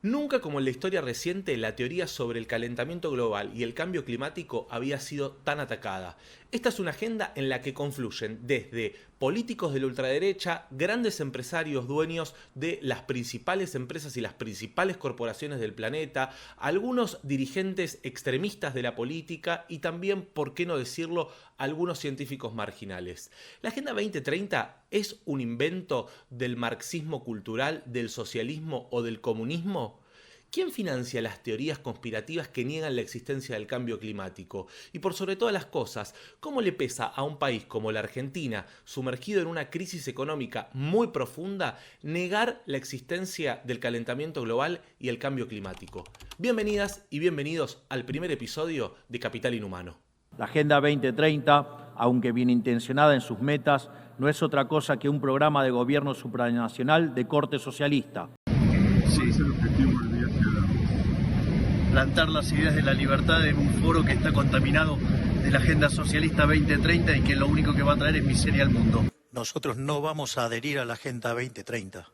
Nunca como en la historia reciente la teoría sobre el calentamiento global y el cambio climático había sido tan atacada. Esta es una agenda en la que confluyen desde políticos de la ultraderecha, grandes empresarios dueños de las principales empresas y las principales corporaciones del planeta, algunos dirigentes extremistas de la política y también, por qué no decirlo, algunos científicos marginales. La Agenda 2030 es un invento del marxismo cultural, del socialismo o del comunismo. ¿Quién financia las teorías conspirativas que niegan la existencia del cambio climático? Y por sobre todas las cosas, ¿cómo le pesa a un país como la Argentina, sumergido en una crisis económica muy profunda, negar la existencia del calentamiento global y el cambio climático? Bienvenidas y bienvenidos al primer episodio de Capital Inhumano. La Agenda 2030, aunque bien intencionada en sus metas, no es otra cosa que un programa de gobierno supranacional de corte socialista. ¿Cuál es el objetivo del viaje a Davos? Plantar las ideas de la libertad en un foro que está contaminado de la Agenda Socialista 2030 y que lo único que va a traer es miseria al mundo. Nosotros no vamos a adherir a la Agenda 2030.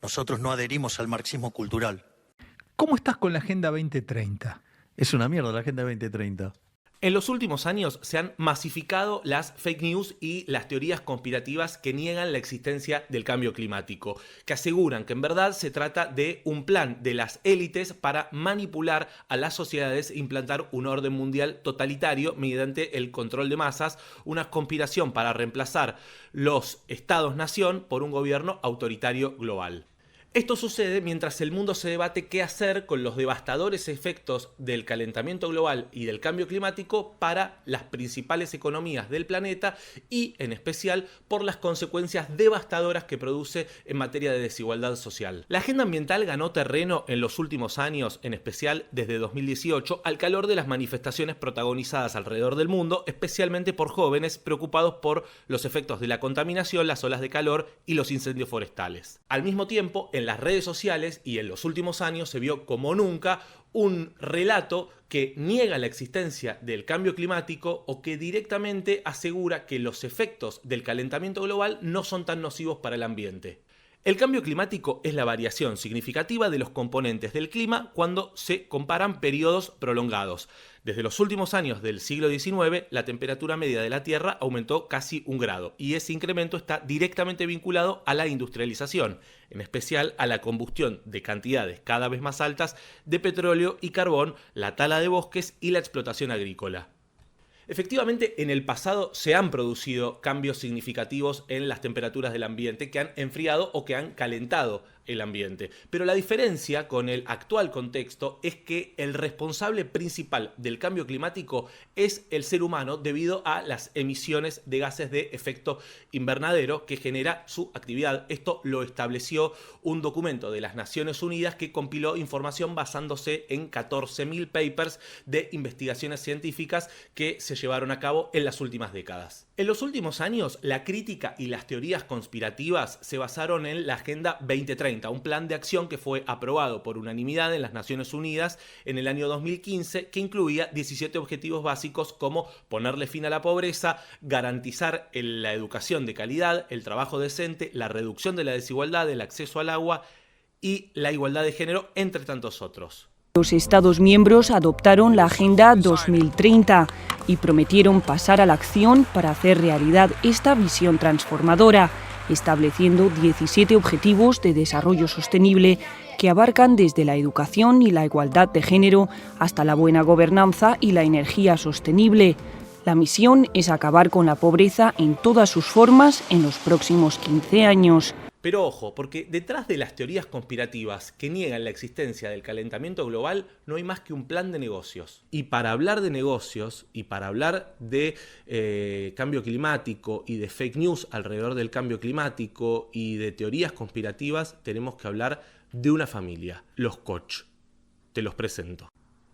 Nosotros no adherimos al marxismo cultural. ¿Cómo estás con la Agenda 2030? Es una mierda la Agenda 2030. En los últimos años se han masificado las fake news y las teorías conspirativas que niegan la existencia del cambio climático, que aseguran que en verdad se trata de un plan de las élites para manipular a las sociedades e implantar un orden mundial totalitario mediante el control de masas, una conspiración para reemplazar los estados-nación por un gobierno autoritario global. Esto sucede mientras el mundo se debate qué hacer con los devastadores efectos del calentamiento global y del cambio climático para las principales economías del planeta y, en especial, por las consecuencias devastadoras que produce en materia de desigualdad social. La agenda ambiental ganó terreno en los últimos años, en especial desde 2018, al calor de las manifestaciones protagonizadas alrededor del mundo, especialmente por jóvenes preocupados por los efectos de la contaminación, las olas de calor y los incendios forestales. Al mismo tiempo, en las redes sociales y en los últimos años se vio como nunca un relato que niega la existencia del cambio climático o que directamente asegura que los efectos del calentamiento global no son tan nocivos para el ambiente. El cambio climático es la variación significativa de los componentes del clima cuando se comparan periodos prolongados. Desde los últimos años del siglo XIX, la temperatura media de la Tierra aumentó casi 1 grado y ese incremento está directamente vinculado a la industrialización, en especial a la combustión de cantidades cada vez más altas de petróleo y carbón, la tala de bosques y la explotación agrícola. Efectivamente, en el pasado se han producido cambios significativos en las temperaturas del ambiente que han enfriado o que han calentado el ambiente. Pero la diferencia con el actual contexto es que el responsable principal del cambio climático es el ser humano debido a las emisiones de gases de efecto invernadero que genera su actividad. Esto lo estableció un documento de las Naciones Unidas que compiló información basándose en 14.000 papers de investigaciones científicas que se llevaron a cabo en las últimas décadas. En los últimos años, la crítica y las teorías conspirativas se basaron en la Agenda 2030, un plan de acción que fue aprobado por unanimidad en las Naciones Unidas en el año 2015, que incluía 17 objetivos básicos como ponerle fin a la pobreza, garantizar la educación de calidad, el trabajo decente, la reducción de la desigualdad, el acceso al agua y la igualdad de género, entre tantos otros. Los Estados miembros adoptaron la Agenda 2030 y prometieron pasar a la acción para hacer realidad esta visión transformadora, estableciendo 17 objetivos de desarrollo sostenible que abarcan desde la educación y la igualdad de género hasta la buena gobernanza y la energía sostenible. La misión es acabar con la pobreza en todas sus formas en los próximos 15 años. Pero ojo, porque detrás de las teorías conspirativas que niegan la existencia del calentamiento global no hay más que un plan de negocios. Y para hablar de negocios y para hablar de cambio climático y de fake news alrededor del cambio climático y de teorías conspirativas, tenemos que hablar de una familia, los Koch. Te los presento.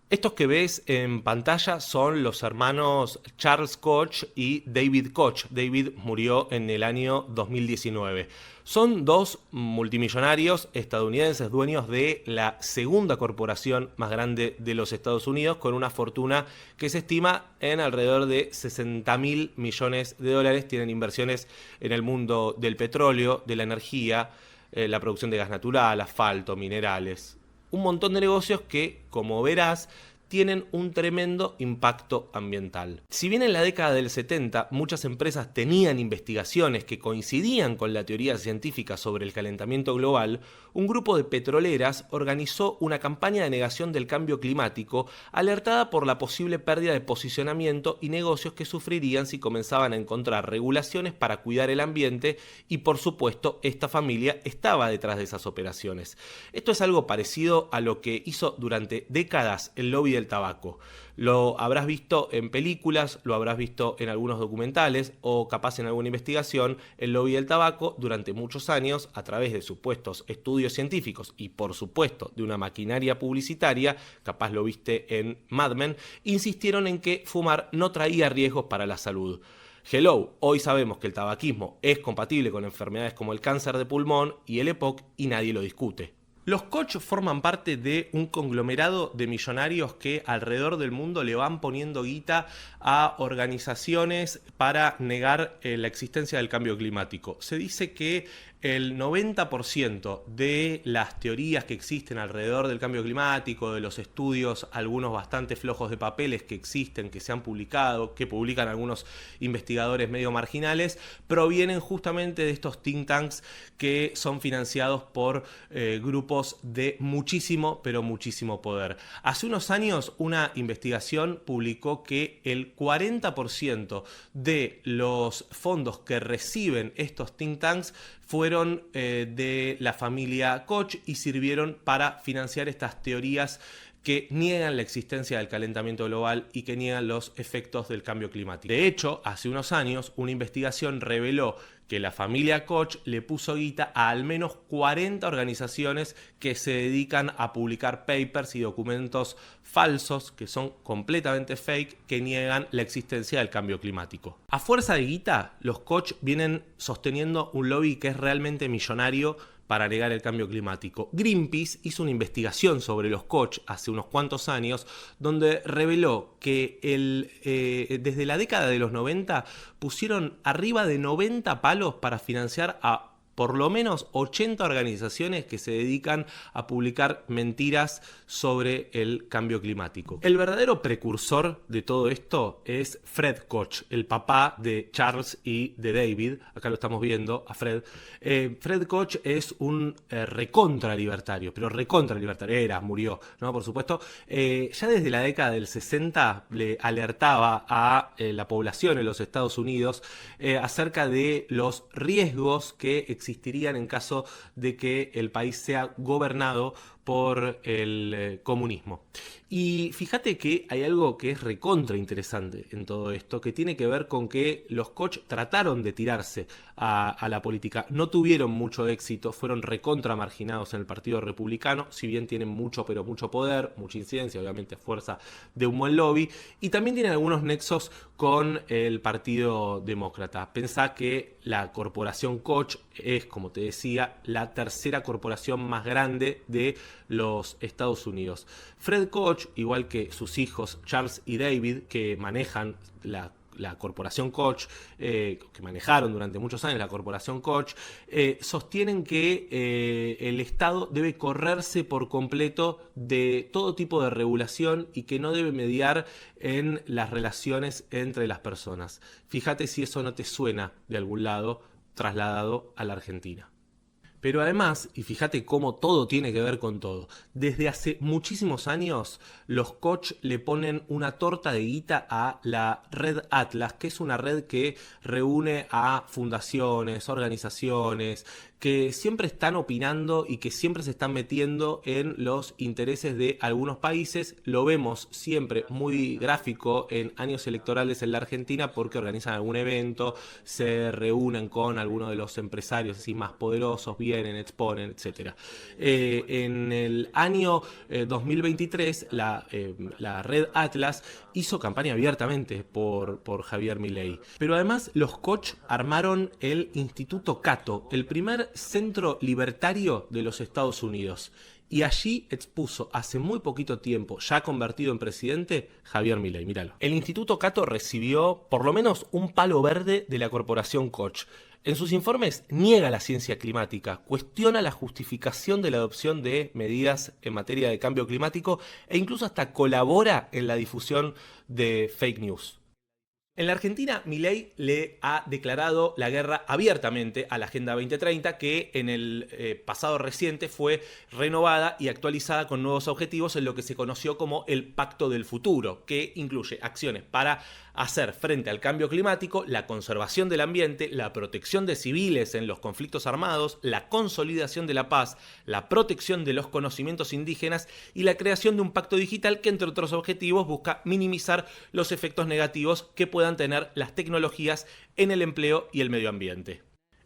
Estos que ves en pantalla son los hermanos Charles Koch y David Koch. David murió en el año 2019. Son dos multimillonarios estadounidenses dueños de la segunda corporación más grande de los Estados Unidos, con una fortuna que se estima en alrededor de 60.000 millones de dólares. Tienen inversiones en el mundo del petróleo, de la energía, la producción de gas natural, asfalto, minerales. un montón de negocios que, como verás, tienen un tremendo impacto ambiental. Si bien en la década del 70 muchas empresas tenían investigaciones que coincidían con la teoría científica sobre el calentamiento global, un grupo de petroleras organizó una campaña de negación del cambio climático alertada por la posible pérdida de posicionamiento y negocios que sufrirían si comenzaban a encontrar regulaciones para cuidar el ambiente y, por supuesto, esta familia estaba detrás de esas operaciones. Esto es algo parecido a lo que hizo durante décadas el lobby del tabaco. Lo habrás visto en películas, lo habrás visto en algunos documentales o capaz en alguna investigación. El lobby del tabaco durante muchos años, a través de supuestos estudios científicos y por supuesto de una maquinaria publicitaria, capaz lo viste en Mad Men, insistieron en que fumar no traía riesgos para la salud. Hello, hoy sabemos que el tabaquismo es compatible con enfermedades como el cáncer de pulmón y el EPOC y nadie lo discute. Los Koch forman parte de un conglomerado de millonarios que alrededor del mundo le van poniendo guita a organizaciones para negar la existencia del cambio climático. Se dice que el 90% de las teorías que existen alrededor del cambio climático, de los estudios, algunos bastante flojos de papeles que existen, que se han publicado, que publican algunos investigadores medio marginales, provienen justamente de estos think tanks que son financiados por grupos de muchísimo, pero muchísimo poder. Hace unos años una investigación publicó que el 40% de los fondos que reciben estos think tanks fueron de la familia Koch y sirvieron para financiar estas teorías que niegan la existencia del calentamiento global y que niegan los efectos del cambio climático. De hecho, hace unos años una investigación reveló que la familia Koch le puso guita a al menos 40 organizaciones que se dedican a publicar papers y documentos falsos, que son completamente fake, que niegan la existencia del cambio climático. A fuerza de guita, los Koch vienen sosteniendo un lobby que es realmente millonario para negar el cambio climático. Greenpeace hizo una investigación sobre los Koch hace unos cuantos años, donde reveló que desde la década de los 90 pusieron arriba de 90 palos para financiar a por lo menos 80 organizaciones que se dedican a publicar mentiras sobre el cambio climático. El verdadero precursor de todo esto es Fred Koch, el papá de Charles y de David. Acá lo estamos viendo a Fred. Fred Koch es un recontra libertario, pero recontra libertario, murió, ¿no? Por supuesto. Ya desde la década del 60 le alertaba a la población en los Estados Unidos acerca de los riesgos que existirían en caso de que el país sea gobernado por el comunismo. Y fíjate que hay algo que es recontra interesante en todo esto, que tiene que ver con que los Koch trataron de tirarse a la política, no tuvieron mucho éxito, fueron recontra marginados en el Partido Republicano, si bien tienen mucho, pero mucho poder, mucha incidencia, obviamente a fuerza de un buen lobby, y también tienen algunos nexos con el Partido Demócrata. Pensá que la corporación Koch es, como te decía, la tercera corporación más grande de los Estados Unidos. Fred Koch, igual que sus hijos Charles y David, que manejan la corporación Koch, que manejaron durante muchos años la corporación Koch, sostienen que el Estado debe correrse por completo de todo tipo de regulación y que no debe mediar en las relaciones entre las personas. Fíjate si eso no te suena de algún lado trasladado a la Argentina. Pero además, y fíjate cómo todo tiene que ver con todo, desde hace muchísimos años los Koch le ponen una torta de guita a la Red Atlas, que es una red que reúne a fundaciones, organizaciones, que siempre están opinando y que siempre se están metiendo en los intereses de algunos países. Lo vemos siempre muy gráfico en años electorales en la Argentina porque organizan algún evento, se reúnen con algunos de los empresarios así más poderosos, vienen, exponen, etc. En el año 2023 la Red Atlas hizo campaña abiertamente por Javier Milei. Pero además los Koch armaron el Instituto Cato, el primer centro libertario de los Estados Unidos. Y allí expuso hace muy poquito tiempo, ya convertido en presidente, Javier Milei. Míralo. El Instituto Cato recibió por lo menos un palo verde de la corporación Koch. En sus informes niega la ciencia climática, cuestiona la justificación de la adopción de medidas en materia de cambio climático e incluso hasta colabora en la difusión de fake news. En la Argentina, Milei le ha declarado la guerra abiertamente a la Agenda 2030, que en el pasado reciente fue renovada y actualizada con nuevos objetivos en lo que se conoció como el Pacto del Futuro, que incluye acciones para hacer frente al cambio climático, la conservación del ambiente, la protección de civiles en los conflictos armados, la consolidación de la paz, la protección de los conocimientos indígenas y la creación de un pacto digital que, entre otros objetivos, busca minimizar los efectos negativos que puedan tener las tecnologías en el empleo y el medio ambiente.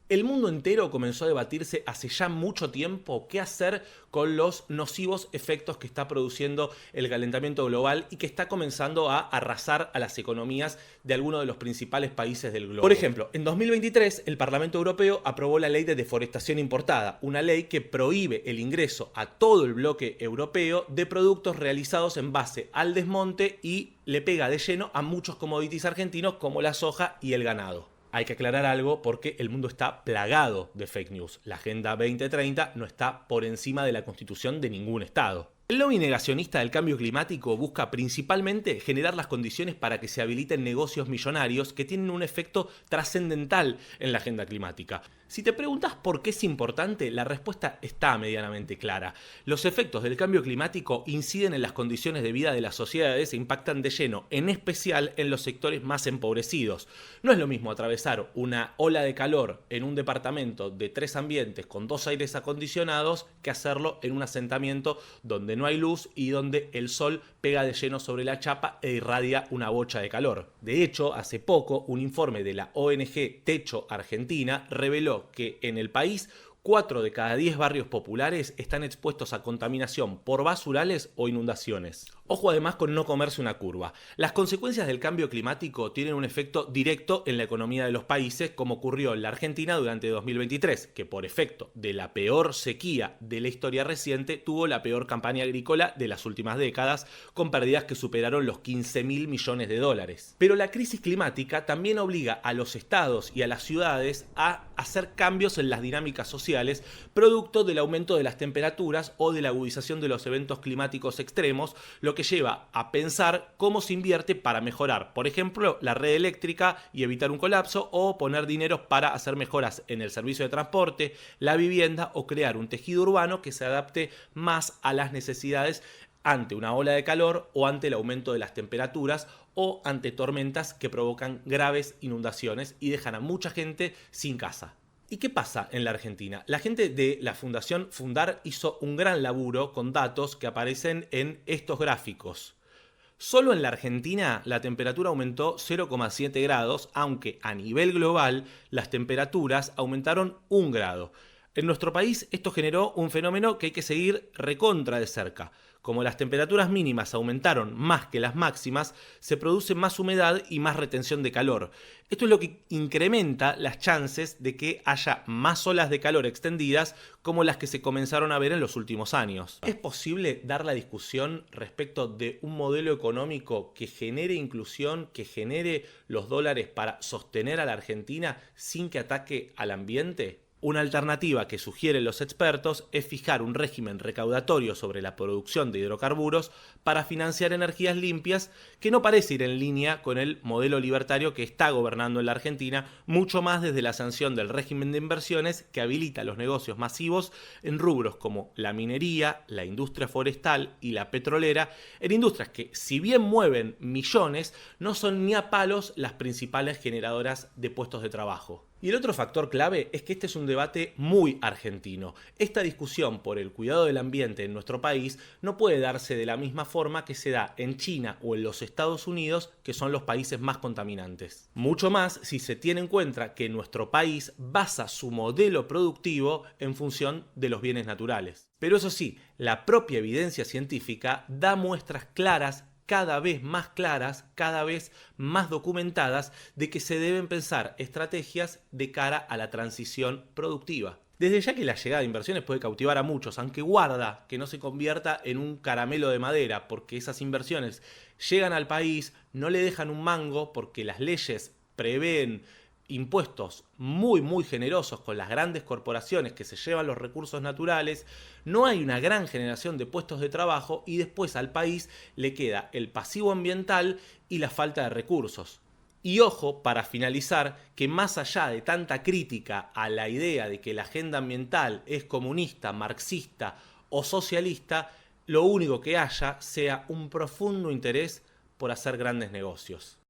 El mundo entero comenzó a debatirse hace ya mucho tiempo qué hacer con los nocivos efectos que está produciendo el calentamiento global y que está comenzando a arrasar a las economías de algunos de los principales países del globo. Por ejemplo, en 2023 el Parlamento Europeo aprobó la Ley de Deforestación Importada, una ley que prohíbe el ingreso a todo el bloque europeo de productos realizados en base al desmonte y le pega de lleno a muchos commodities argentinos como la soja y el ganado. Hay que aclarar algo porque el mundo está plagado de fake news. La Agenda 2030 no está por encima de la constitución de ningún estado. El lobby negacionista del cambio climático busca principalmente generar las condiciones para que se habiliten negocios millonarios que tienen un efecto trascendental en la agenda climática. Si te preguntas por qué es importante, la respuesta está medianamente clara. Los efectos del cambio climático inciden en las condiciones de vida de las sociedades e impactan de lleno, en especial en los sectores más empobrecidos. No es lo mismo atravesar una ola de calor en un departamento de 3 ambientes con 2 aires acondicionados que hacerlo en un asentamiento donde no hay luz y donde el sol pega de lleno sobre la chapa e irradia una bocha de calor. De hecho, hace poco, un informe de la ONG Techo Argentina reveló que en el país 4 de cada 10 barrios populares están expuestos a contaminación por basurales o inundaciones. Ojo además con no comerse una curva. Las consecuencias del cambio climático tienen un efecto directo en la economía de los países, como ocurrió en la Argentina durante 2023, que por efecto de la peor sequía de la historia reciente tuvo la peor campaña agrícola de las últimas décadas, con pérdidas que superaron los 15.000 millones de dólares. Pero la crisis climática también obliga a los estados y a las ciudades a hacer cambios en las dinámicas sociales, producto del aumento de las temperaturas o de la agudización de los eventos climáticos extremos, lo que lleva a pensar cómo se invierte para mejorar, por ejemplo, la red eléctrica y evitar un colapso, o poner dinero para hacer mejoras en el servicio de transporte, la vivienda o crear un tejido urbano que se adapte más a las necesidades ante una ola de calor o ante el aumento de las temperaturas o ante tormentas que provocan graves inundaciones y dejan a mucha gente sin casa. ¿Y qué pasa en la Argentina? La gente de la Fundación Fundar hizo un gran laburo con datos que aparecen en estos gráficos. Solo en la Argentina la temperatura aumentó 0,7 grados, aunque a nivel global las temperaturas aumentaron 1 grado. En nuestro país esto generó un fenómeno que hay que seguir recontra de cerca. Como las temperaturas mínimas aumentaron más que las máximas, se produce más humedad y más retención de calor. Esto es lo que incrementa las chances de que haya más olas de calor extendidas como las que se comenzaron a ver en los últimos años. ¿Es posible dar la discusión respecto de un modelo económico que genere inclusión, que genere los dólares para sostener a la Argentina sin que ataque al ambiente? Una alternativa que sugieren los expertos es fijar un régimen recaudatorio sobre la producción de hidrocarburos para financiar energías limpias, que no parece ir en línea con el modelo libertario que está gobernando en la Argentina, mucho más desde la sanción del régimen de inversiones que habilita los negocios masivos en rubros como la minería, la industria forestal y la petrolera, en industrias que, si bien mueven millones, no son ni a palos las principales generadoras de puestos de trabajo. Y el otro factor clave es que este es un debate muy argentino. Esta discusión por el cuidado del ambiente en nuestro país no puede darse de la misma forma que se da en China o en los Estados Unidos, que son los países más contaminantes. Mucho más si se tiene en cuenta que nuestro país basa su modelo productivo en función de los bienes naturales. Pero eso sí, la propia evidencia científica da muestras claras, cada vez más claras, cada vez más documentadas, de que se deben pensar estrategias de cara a la transición productiva. Desde ya que la llegada de inversiones puede cautivar a muchos, aunque guarda que no se convierta en un caramelo de madera, porque esas inversiones llegan al país, no le dejan un mango, porque las leyes prevén impuestos muy generosos con las grandes corporaciones que se llevan los recursos naturales, no hay una gran generación de puestos de trabajo y después al país le queda el pasivo ambiental y la falta de recursos. Y ojo, para finalizar, que más allá de tanta crítica a la idea de que la agenda ambiental es comunista, marxista o socialista, lo único que haya sea un profundo interés por hacer grandes negocios.